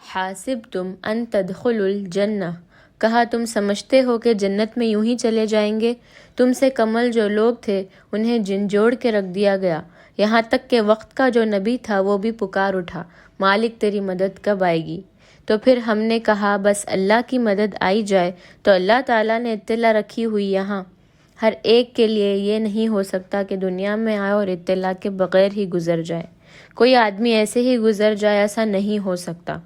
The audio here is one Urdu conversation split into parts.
حاسبتم ان تدخلوا الجنہ، کہا تم سمجھتے ہو کہ جنت میں یوں ہی چلے جائیں گے؟ تم سے کمل جو لوگ تھے انہیں جھنجھوڑ کے رکھ دیا گیا، یہاں تک کہ وقت کا جو نبی تھا وہ بھی پکار اٹھا، مالک تیری مدد کب آئے گی؟ تو پھر ہم نے کہا بس اللہ کی مدد آئی جائے، تو اللہ تعالیٰ نے اطلاع رکھی ہوئی یہاں ہر ایک کے لیے یہ نہیں ہو سکتا کہ دنیا میں آئے اور اطلاع کے بغیر ہی گزر جائے۔ کوئی آدمی ایسے ہی گزر جائے ایسا نہیں ہو سکتا،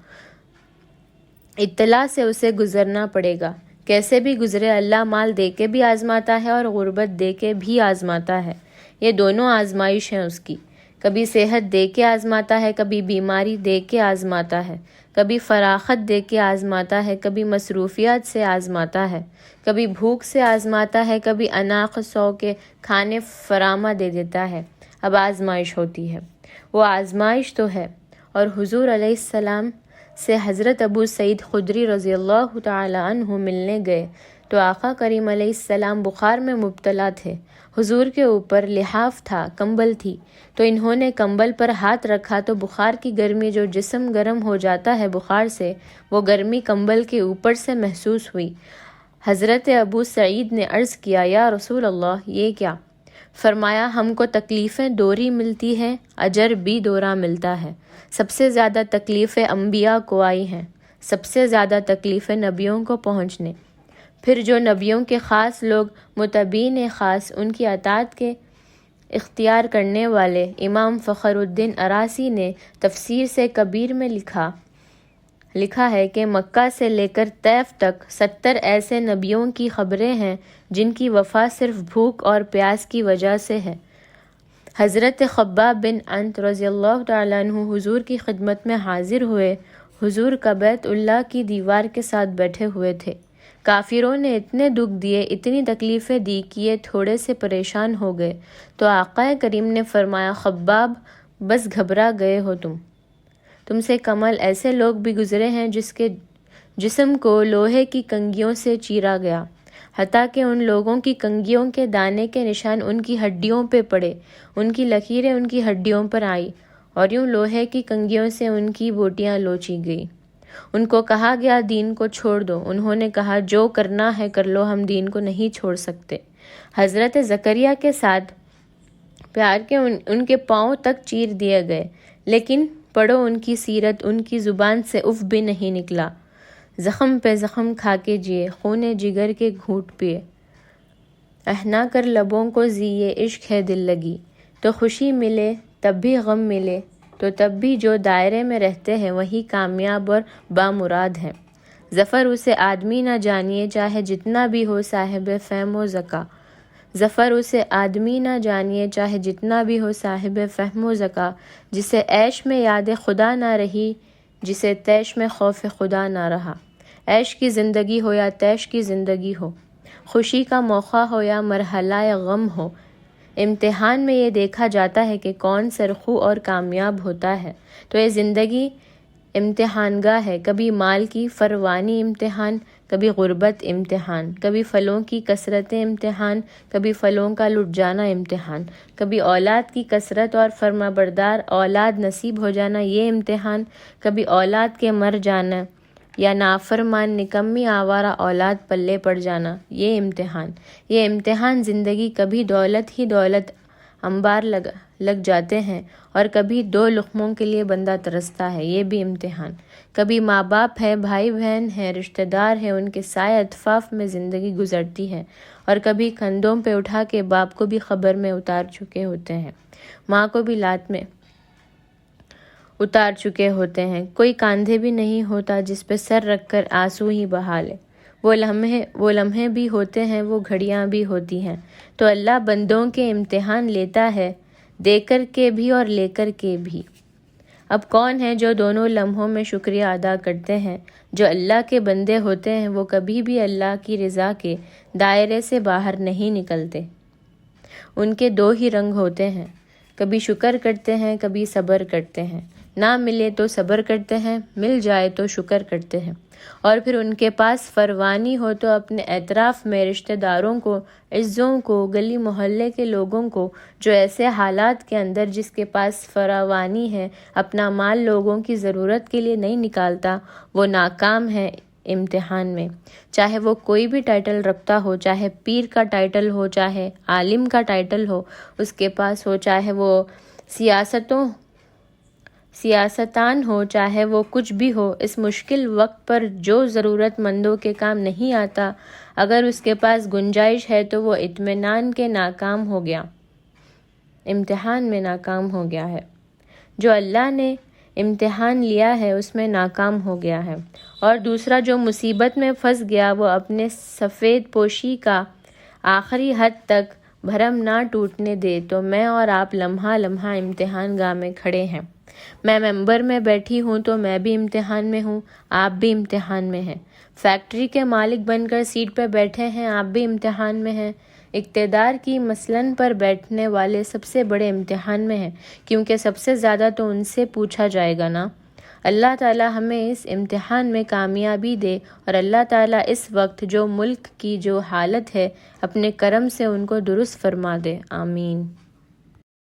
اطلاع سے اسے گزرنا پڑے گا۔ کیسے بھی گزرے اللہ مال دے کے بھی آزماتا ہے اور غربت دے کے بھی آزماتا ہے، یہ دونوں آزمائش ہیں اس کی۔ کبھی صحت دے کے آزماتا ہے، کبھی بیماری دے کے آزماتا ہے، کبھی فراخت دے کے آزماتا ہے، کبھی مصروفیات سے آزماتا ہے، کبھی بھوک سے آزماتا ہے، کبھی اناق سو کے کھانے فراما دے دیتا ہے۔ اب آزمائش ہوتی ہے، وہ آزمائش تو ہے۔ اور حضور علیہ السلام سے حضرت ابو سعید خدری رضی اللہ تعالی عنہ ملنے گئے تو آقا کریم علیہ السلام بخار میں مبتلا تھے۔ حضور کے اوپر لحاف تھا، کمبل تھی، تو انہوں نے کمبل پر ہاتھ رکھا تو بخار کی گرمی، جو جسم گرم ہو جاتا ہے بخار سے، وہ گرمی کمبل کے اوپر سے محسوس ہوئی۔ حضرت ابو سعید نے عرض کیا یا رسول اللہ یہ کیا؟ فرمایا ہم کو تکلیفیں دوری ملتی ہیں، اجر بھی دورہ ملتا ہے۔ سب سے زیادہ تکلیفیں انبیاء کو آئی ہیں، سب سے زیادہ تکلیفیں نبیوں کو پہنچنے۔ پھر جو نبیوں کے خاص لوگ متبعین خاص، ان کی اطاعت کے اختیار کرنے والے، امام فخر الدین اراسی نے تفسیر سے کبیر میں لکھا ہے کہ مکہ سے لے کر طیف تک 70 ایسے نبیوں کی خبریں ہیں جن کی وفات صرف بھوک اور پیاس کی وجہ سے ہے۔ حضرت خباب بن انت رضی اللہ تعالیٰ عنہ حضور کی خدمت میں حاضر ہوئے۔ حضور کا بیت اللہ کی دیوار کے ساتھ بیٹھے ہوئے تھے۔ کافروں نے اتنے دکھ دیے، اتنی تکلیفیں دی کہ یہ تھوڑے سے پریشان ہو گئے، تو آقا کریم نے فرمایا خباب بس گھبرا گئے ہو تم سے کمل ایسے لوگ بھی گزرے ہیں جس کے جسم کو لوہے کی کنگھیوں سے چیرا گیا، حتیٰ کہ ان لوگوں کی کنگھیوں کے دانے کے نشان ان کی ہڈیوں پہ پڑے، ان کی لکیریں ان کی ہڈیوں پر آئی، اور یوں لوہے کی کنگھیوں سے ان کی بوٹیاں لوچی گئی۔ ان کو کہا گیا دین کو چھوڑ دو، انہوں نے کہا جو کرنا ہے کر لو، ہم دین کو نہیں چھوڑ سکتے۔ حضرت زکریا کے ساتھ پیار کے ان کے پاؤں تک چیر دیے گئے، لیکن پڑھو ان کی سیرت، ان کی زبان سے اف بھی نہیں نکلا، زخم پہ زخم کھا کے جیے، خون جگر کے گھونٹ پیے، احنا کر لبوں کو زیے عشق ہے دل لگی، تو خوشی ملے تب بھی غم ملے، تو تب بھی جو دائرے میں رہتے ہیں وہی کامیاب اور بامراد ہیں۔ ظفر اسے آدمی نہ جانیے چاہے جتنا بھی ہو صاحب فہم و ذکا، ظفر اسے آدمی نہ جانیے چاہے جتنا بھی ہو صاحب فہم و ذکا، جسے عیش میں یاد خدا نہ رہی، جسے تیش میں خوف خدا نہ رہا۔ عیش کی زندگی ہو یا تیش کی زندگی ہو، خوشی کا موقع ہو یا مرحلہ غم ہو، امتحان میں یہ دیکھا جاتا ہے کہ کون سرخو اور کامیاب ہوتا ہے۔ تو یہ زندگی امتحان گاہ ہے، کبھی مال کی فراوانی امتحان، کبھی غربت امتحان، کبھی پھلوں کی کثرت امتحان، کبھی پھلوں کا لٹ جانا امتحان، کبھی اولاد کی کثرت اور فرمانبردار اولاد نصیب ہو جانا یہ امتحان، کبھی اولاد کے مر جانا یا نافرمان نکمی آوارہ اولاد پلے پڑ جانا یہ امتحان۔ یہ امتحان زندگی، کبھی دولت ہی دولت انبار لگ جاتے ہیں اور کبھی 2 لقموں کے لیے بندہ ترستا ہے، یہ بھی امتحان۔ کبھی ماں باپ ہے، بھائی بہن ہیں، رشتہ دار ہیں، ان کے سائے اطفاف میں زندگی گزرتی ہے، اور کبھی کندھوں پہ اٹھا کے باپ کو بھی خبر میں اتار چکے ہوتے ہیں، ماں کو بھی لات میں اتار چکے ہوتے ہیں، کوئی کاندھے بھی نہیں ہوتا جس پہ سر رکھ کر آنسو ہی بہا لے۔ وہ لمحے بھی ہوتے ہیں، وہ گھڑیاں بھی ہوتی ہیں، تو اللہ بندوں کے امتحان لیتا ہے، دے کر کے بھی اور لے کر کے بھی۔ اب کون ہے جو دونوں لمحوں میں شکریہ ادا کرتے ہیں؟ جو اللہ کے بندے ہوتے ہیں وہ کبھی بھی اللہ کی رضا کے دائرے سے باہر نہیں نکلتے۔ ان کے 2 ہی رنگ ہوتے ہیں، کبھی شکر کرتے ہیں، کبھی صبر کرتے ہیں، نہ ملے تو صبر کرتے ہیں، مل جائے تو شکر کرتے ہیں، اور پھر ان کے پاس فراوانی ہو تو اپنے اطراف میں رشتہ داروں کو، عزوں کو، گلی محلے کے لوگوں کو، جو ایسے حالات کے اندر جس کے پاس فراوانی ہے اپنا مال لوگوں کی ضرورت کے لیے نہیں نکالتا، وہ ناکام ہے امتحان میں، چاہے وہ کوئی بھی ٹائٹل رکھتا ہو، چاہے پیر کا ٹائٹل ہو، چاہے عالم کا ٹائٹل ہو اس کے پاس ہو، چاہے وہ سیاستدان ہو، چاہے وہ کچھ بھی ہو، اس مشکل وقت پر جو ضرورت مندوں کے کام نہیں آتا، اگر اس کے پاس گنجائش ہے تو وہ اطمینان کے ناکام ہو گیا، امتحان میں ناکام ہو گیا ہے۔ جو اللہ نے امتحان لیا ہے اس میں ناکام ہو گیا ہے۔ اور دوسرا جو مصیبت میں پھنس گیا وہ اپنے سفید پوشی کا آخری حد تک بھرم نہ ٹوٹنے دے، تو میں اور آپ لمحہ لمحہ امتحان گاہ میں کھڑے ہیں۔ میں ممبر میں بیٹھی ہوں تو میں بھی امتحان میں ہوں، آپ بھی امتحان میں ہیں۔ فیکٹری کے مالک بن کر سیٹ پہ بیٹھے ہیں، آپ بھی امتحان میں ہیں۔ اقتدار کی مسلن پر بیٹھنے والے سب سے بڑے امتحان میں ہیں، کیونکہ سب سے زیادہ تو ان سے پوچھا جائے گا نا۔ اللہ تعالیٰ ہمیں اس امتحان میں کامیابی دے، اور اللہ تعالیٰ اس وقت جو ملک کی جو حالت ہے اپنے کرم سے ان کو درست فرما دے، آمین۔